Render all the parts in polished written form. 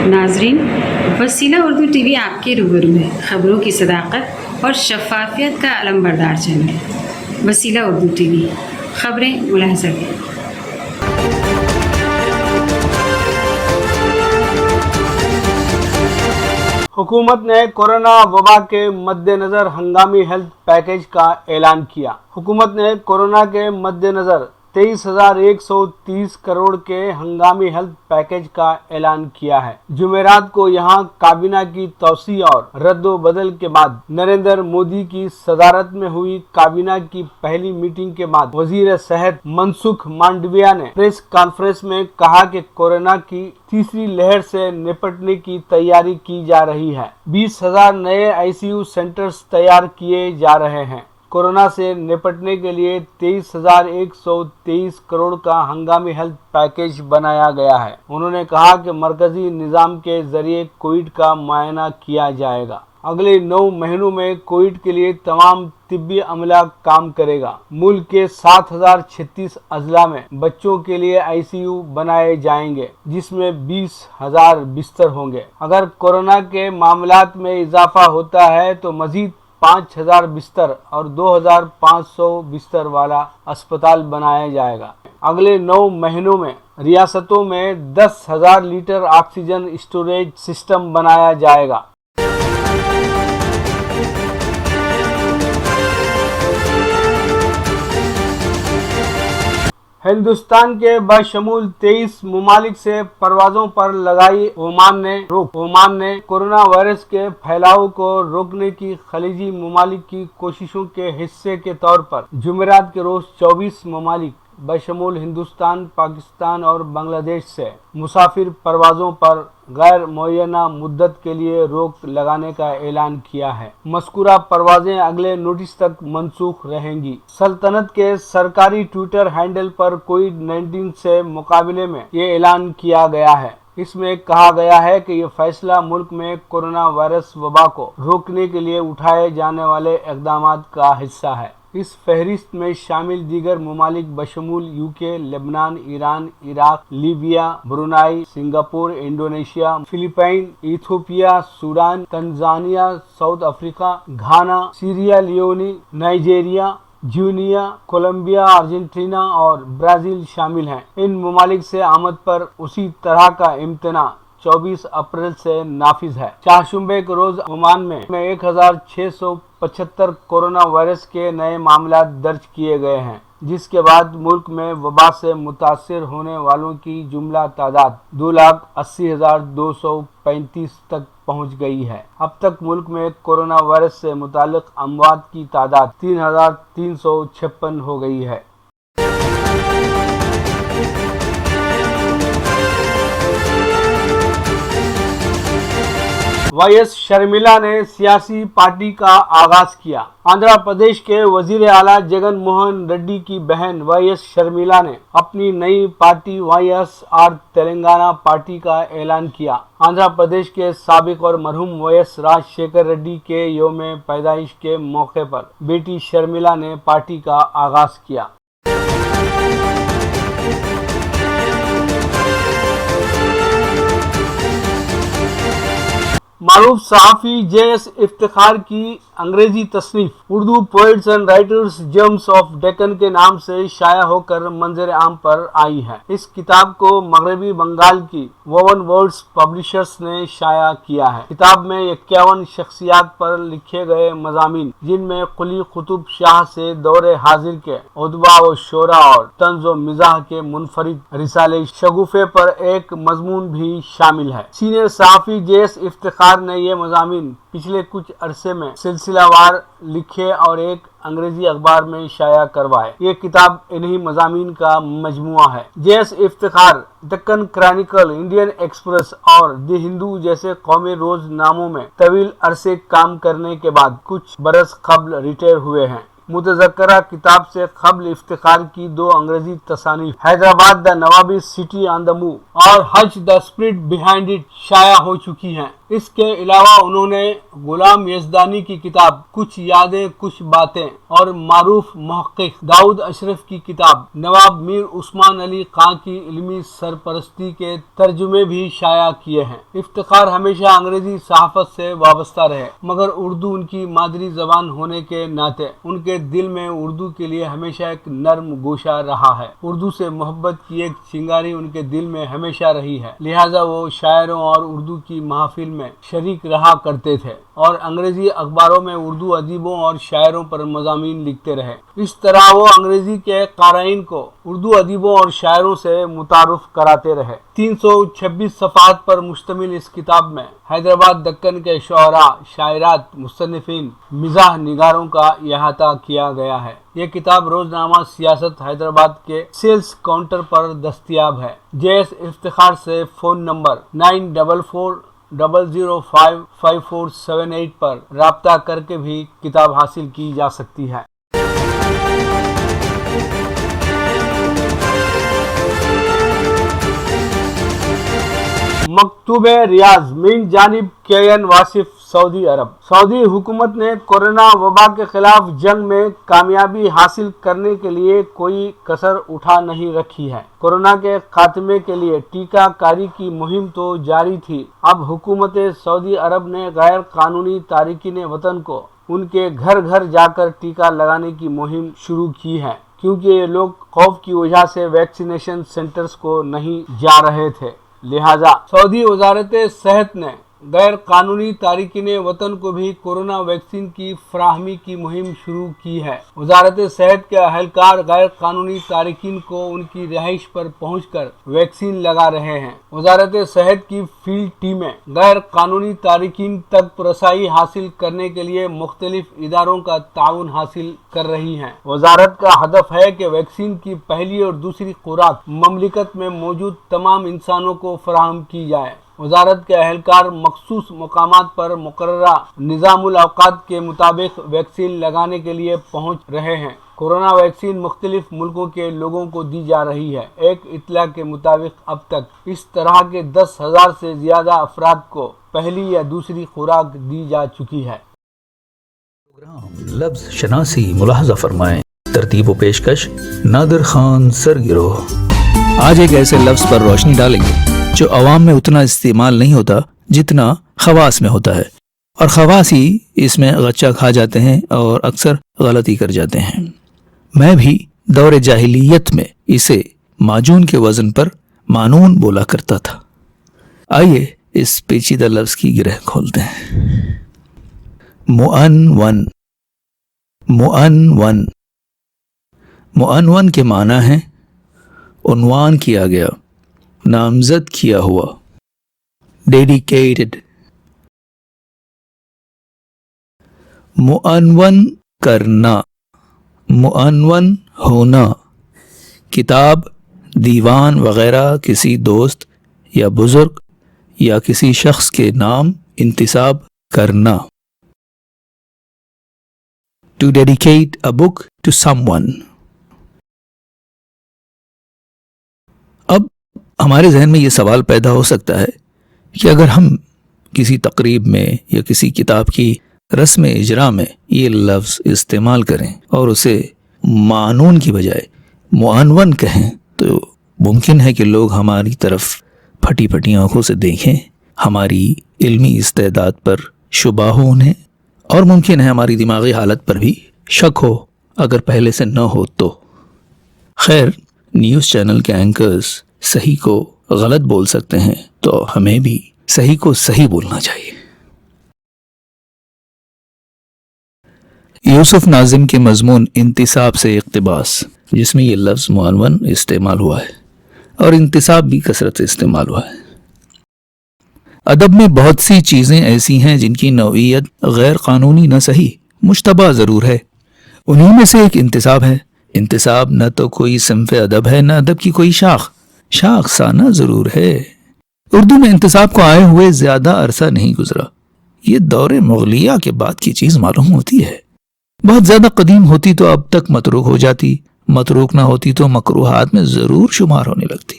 ناظرین، وسیلہ Urdu T V آپ کے روبرو ہے، خبروں کی صداقت اور شفافیت کا علم بردار چینل وسیلہ اردو ٹی وی، خبریں ملاحظہ کریں۔ حکومت نے کورونا وبا کے مد نظر ہنگامی ہیلتھ پیکیج کا اعلان کیا۔ حکومت نے کورونا کے مد نظر 23,130 کروڑ کے ہنگامی ہیلتھ پیکیج کا اعلان کیا ہے۔ جمعرات کو یہاں کابینہ کی توسیع اور رد و بدل کے بعد نریندر مودی کی صدارت میں ہوئی کابینہ کی پہلی میٹنگ کے بعد وزیر صحت منسکھ مانڈویا نے پریس کانفرنس میں کہا کہ کورونا کی تیسری لہر سے نپٹنے کی تیاری کی جا رہی ہے۔ 20,000 نئے ICU سینٹرز تیار کیے جا رہے ہیں۔ کورونا سے نپٹنے کے لیے 23,123 کروڑ کا ہنگامی ہیلتھ پیکیج بنایا گیا ہے۔ انہوں نے کہا کہ مرکزی نظام کے ذریعے کووڈ کا معائنہ کیا جائے گا۔ اگلے 9 مہینوں میں کووڈ کے لیے تمام طبی عملہ کام کرے گا۔ ملک کے 7,036 اضلاع میں بچوں کے لیے ICU بنائے جائیں گے، جس میں 20,000 بستر ہوں گے۔ اگر کورونا کے معاملات میں اضافہ ہوتا ہے تو مزید 5,000 بستر اور 2,500 بستر والا اسپتال بنایا جائے گا۔ اگلے 9 مہینوں میں ریاستوں میں 10,000 لیٹر آکسیجن اسٹوریج سسٹم بنایا جائے گا۔ ہندوستان کے بشمول 23 ممالک سے پروازوں پر لگائی عمان نے روک۔ عمان نے کورونا وائرس کے پھیلاؤ کو روکنے کی خلیجی ممالک کی کوششوں کے حصے کے طور پر جمعرات کے روز 24 ممالک بشمول ہندوستان، پاکستان اور بنگلہ دیش سے مسافر پروازوں پر غیر معینہ مدت کے لیے روک لگانے کا اعلان کیا ہے۔ مذکورہ پروازیں اگلے نوٹس تک منسوخ رہیں گی۔ سلطنت کے سرکاری ٹویٹر ہینڈل پر کووڈ-19 سے مقابلے میں یہ اعلان کیا گیا ہے۔ اس میں کہا گیا ہے کہ یہ فیصلہ ملک میں کورونا وائرس وبا کو روکنے کے لیے اٹھائے جانے والے اقدامات کا حصہ ہے۔ اس فہرست میں شامل دیگر ممالک بشمول UK، لبنان، ایران، عراق، Libya, Brunei, Singapore, Indonesia, Philippines, Ethiopia, Sudan, Tanzania, South Africa, Ghana, Sierra Leone, Nigeria, جیونیا، کولمبیا، ارجنٹینا اور برازیل شامل ہیں۔ ان ممالک سے آمد پر اسی طرح کا امتناع 24 اپریل سے نافذ ہے۔ چہارشنبے کے روز عمان میں 1,675 کورونا وائرس کے نئے معاملات درج کیے گئے ہیں، جس کے بعد ملک میں وبا سے متاثر ہونے والوں کی جملہ تعداد 2,80,235 تک پہنچ گئی ہے۔ اب تک ملک میں کورونا وائرس سے متعلق اموات کی تعداد 3,356 ہو گئی ہے۔ YS شرمیلا نے سیاسی پارٹی کا آغاز کیا۔ آندھرا پردیش کے وزیر اعلیٰ جگن موہن ریڈی کی بہن YS شرمیلا نے اپنی نئی پارٹی YSR تلنگانہ پارٹی کا اعلان کیا۔ آندھرا پردیش کے سابق اور مرحوم YS راج شیکھر ریڈی کے یوم پیدائش کے موقع پر بیٹی شرمیلا نے پارٹی کا آغاز کیا۔ معروف صحافی JS افتخار کی انگریزی تصنیف Urdu poets and writers gems of Deccan کے نام سے شائع ہو کر منظر عام پر آئی ہے۔ اس کتاب کو مغربی بنگال کی وون ورڈز پبلشرز نے شائع کیا ہے۔ کتاب میں 51 شخصیات پر لکھے گئے مضامین، جن میں قلی قطب شاہ سے دور حاضر کے ادبا و شعراء اور طنز و مزاح کے منفرد رسالے شگوفے پر ایک مضمون بھی شامل ہے۔ سینئر صحافی JS افتخار نے یہ مضامین پچھلے کچھ عرصے میں سلسلہ وار لکھے اور ایک انگریزی اخبار میں شائع کروائے۔ یہ کتاب انہی مضامین کا مجموعہ ہے۔ JS Iftikhar Deccan Chronicle, Indian express اور دی ہندو جیسے قومی روز ناموں میں طویل عرصے کام کرنے کے بعد کچھ برس قبل ریٹائر ہوئے ہیں۔ متذکرہ کتاب سے قبل افتخار کی 2 انگریزی تصانیف حیدرآباد دا نوابی سٹی آن دا موو اور حج دا اسپرٹ بیہائنڈ اٹ شائع ہو چکی ہیں۔ اس کے علاوہ انہوں نے غلام یزدانی کی کتاب کچھ یادیں کچھ باتیں اور معروف محقق داؤد اشرف کی کتاب نواب میر عثمان علی خان کی علمی سرپرستی کے ترجمے بھی شائع کیے ہیں۔ افتخار ہمیشہ انگریزی صحافت سے وابستہ رہے، مگر اردو ان کی مادری زبان ہونے کے ناطے ان کے دل میں اردو کے لیے ہمیشہ ایک نرم گوشہ رہا ہے۔ اردو سے محبت کی ایک چنگاری ان کے دل میں ہمیشہ رہی ہے، لہٰذا وہ شاعروں اور اردو کی محافل میں شریک رہا کرتے تھے اور انگریزی اخباروں میں اردو ادیبوں اور شاعروں پر مضامین لکھتے رہے۔ اس طرح وہ انگریزی کے قارئین کو اردو ادیبوں اور شاعروں سے متعارف کراتے رہے۔ 326 صفحات پر مشتمل اس کتاب میں حیدرآباد دکن کے شعراء، شاعرات، مصنفین، مزاح نگاروں کا احاطہ کیا گیا ہے۔ یہ کتاب روزنامہ سیاست حیدرآباد کے سیلز کاؤنٹر پر دستیاب ہے۔ جیس افتخار سے فون نمبر 9440055478 پر رابطہ کر کے بھی کتاب حاصل کی جا سکتی ہے۔ مکتوب ریاض من جانب کے واصف سعودی عرب۔ سعودی حکومت نے کورونا وبا کے خلاف جنگ میں کامیابی حاصل کرنے کے لیے کوئی کسر اٹھا نہیں رکھی ہے۔ کورونا کے خاتمے کے لیے ٹیکہ کاری کی مہم تو جاری تھی، اب حکومت سعودی عرب نے غیر قانونی تارکین وطن کو ان کے گھر گھر جا کر ٹیکہ لگانے کی مہم شروع کی ہے، کیونکہ یہ لوگ خوف کی وجہ سے ویکسینیشن سینٹرز کو نہیں جا رہے تھے۔ لہذا سعودی وزارت صحت نے غیر قانونی تارکین وطن کو بھی کورونا ویکسین کی فراہمی کی مہم شروع کی ہے۔ وزارت صحت کے اہلکار غیر قانونی تارکین کو ان کی رہائش پر پہنچ کر ویکسین لگا رہے ہیں۔ وزارت صحت کی فیلڈ ٹیمیں غیر قانونی تارکین تک رسائی حاصل کرنے کے لیے مختلف اداروں کا تعاون حاصل کر رہی ہیں۔ وزارت کا ہدف ہے کہ ویکسین کی پہلی اور دوسری خوراک مملکت میں موجود تمام انسانوں کو فراہم کی جائے۔ وزارت کے اہلکار مخصوص مقامات پر مقررہ نظام الاوقات کے مطابق ویکسین لگانے کے لیے پہنچ رہے ہیں۔ کورونا ویکسین مختلف ملکوں کے لوگوں کو دی جا رہی ہے۔ ایک اطلاع کے مطابق اب تک اس طرح کے 10,000 سے زیادہ افراد کو پہلی یا دوسری خوراک دی جا چکی ہے۔ لفظ شناسی ملاحظہ فرمائیں۔ ترتیب و پیشکش نادر خان سرگرو۔ آج ایک ایسے لفظ پر روشنی ڈالیں گے جو عوام میں اتنا استعمال نہیں ہوتا جتنا خواص میں ہوتا ہے، اور خواص ہی اس میں غچہ کھا جاتے ہیں اور اکثر غلطی کر جاتے ہیں۔ میں بھی دور جاہلیت میں اسے معجون کے وزن پر مانون بولا کرتا تھا۔ آئیے اس پیچیدہ لفظ کی گرہ کھولتے ہیں۔ معنون۔ معنون معنون کے معنی ہے عنوان کیا گیا، نامزد کیا ہوا، ڈیڈیکیٹڈ۔ معنون کرنا، معنون ہونا، کتاب، دیوان وغیرہ کسی دوست یا بزرگ یا کسی شخص کے نام انتساب کرنا۔ To dedicate a book to someone۔ اب ہمارے ذہن میں یہ سوال پیدا ہو سکتا ہے کہ اگر ہم کسی تقریب میں یا کسی کتاب کی رسم اجرا میں یہ لفظ استعمال کریں اور اسے معنون کی بجائے معنون کہیں تو ممکن ہے کہ لوگ ہماری طرف پھٹی پھٹی آنکھوں سے دیکھیں، ہماری علمی استعداد پر شبہ ہو انہیں، اور ممکن ہے ہماری دماغی حالت پر بھی شک ہو اگر پہلے سے نہ ہو تو۔ خیر، نیوز چینل کے اینکرز صحیح کو غلط بول سکتے ہیں تو ہمیں بھی صحیح کو صحیح بولنا چاہیے۔ یوسف ناظم کے مضمون انتساب سے اقتباس، جس میں یہ لفظ معنون استعمال ہوا ہے اور انتساب بھی کثرت سے استعمال ہوا ہے۔ ادب میں بہت سی چیزیں ایسی ہیں جن کی نوعیت غیر قانونی نہ صحیح مشتبہ ضرور ہے، انہی میں سے ایک انتساب ہے۔ انتساب نہ تو کوئی صنف ادب ہے، نہ ادب کی کوئی شاخ سانہ ضرور ہے۔ اردو میں انتساب کو آئے ہوئے زیادہ عرصہ نہیں گزرا، یہ دور مغلیہ کے بعد کی چیز معلوم ہوتی ہے۔ بہت زیادہ قدیم ہوتی تو اب تک متروک ہو جاتی، متروک نہ ہوتی تو مکروہات میں ضرور شمار ہونے لگتی۔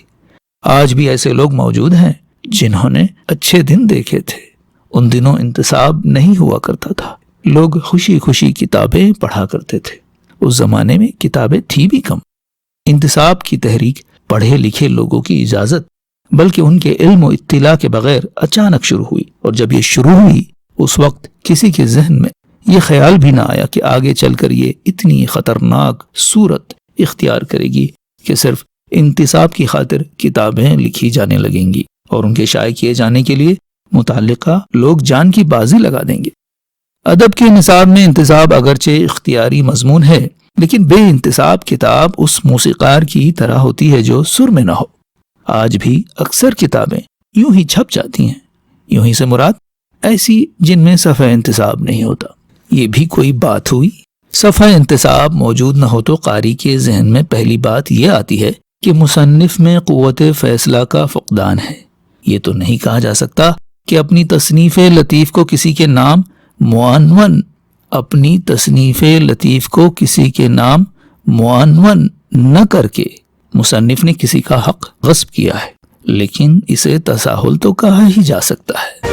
آج بھی ایسے لوگ موجود ہیں جنہوں نے اچھے دن دیکھے تھے ان دنوں انتصاب نہیں ہوا کرتا تھا، لوگ خوشی خوشی کتابیں پڑھا کرتے تھے۔ اس زمانے میں کتابیں تھی بھی کم۔ انتصاب کی تحریک پڑھے لکھے لوگوں کی اجازت بلکہ ان کے علم و اطلاع کے بغیر اچانک شروع ہوئی، اور جب یہ شروع ہوئی اس وقت کسی کے ذہن میں یہ خیال بھی نہ آیا کہ آگے چل کر یہ اتنی خطرناک صورت اختیار کرے گی کہ صرف انتصاب کی خاطر کتابیں لکھی جانے لگیں گی اور ان کے شائع کیے جانے کے لیے متعلقہ لوگ جان کی بازی لگا دیں گے۔ ادب کے نصاب میں انتصاب اگرچہ اختیاری مضمون ہے، لیکن بے انتصاب کتاب اس موسیقار کی طرح ہوتی ہے جو سر میں نہ ہو۔ آج بھی اکثر کتابیں یوں ہی چھپ جاتی ہیں، یوں ہی سے مراد ایسی جن میں صفحہ انتصاب نہیں ہوتا۔ یہ بھی کوئی بات ہوئی؟ صفحہ انتصاب موجود نہ ہو تو قاری کے ذہن میں پہلی بات یہ آتی ہے کہ مصنف میں قوت فیصلہ کا فقدان ہے۔ یہ تو نہیں کہا جا سکتا کہ اپنی تصنیف لطیف کو کسی کے نام معنون نہ کر کے مصنف نے کسی کا حق غصب کیا ہے، لیکن اسے تساہل تو کہا ہی جا سکتا ہے۔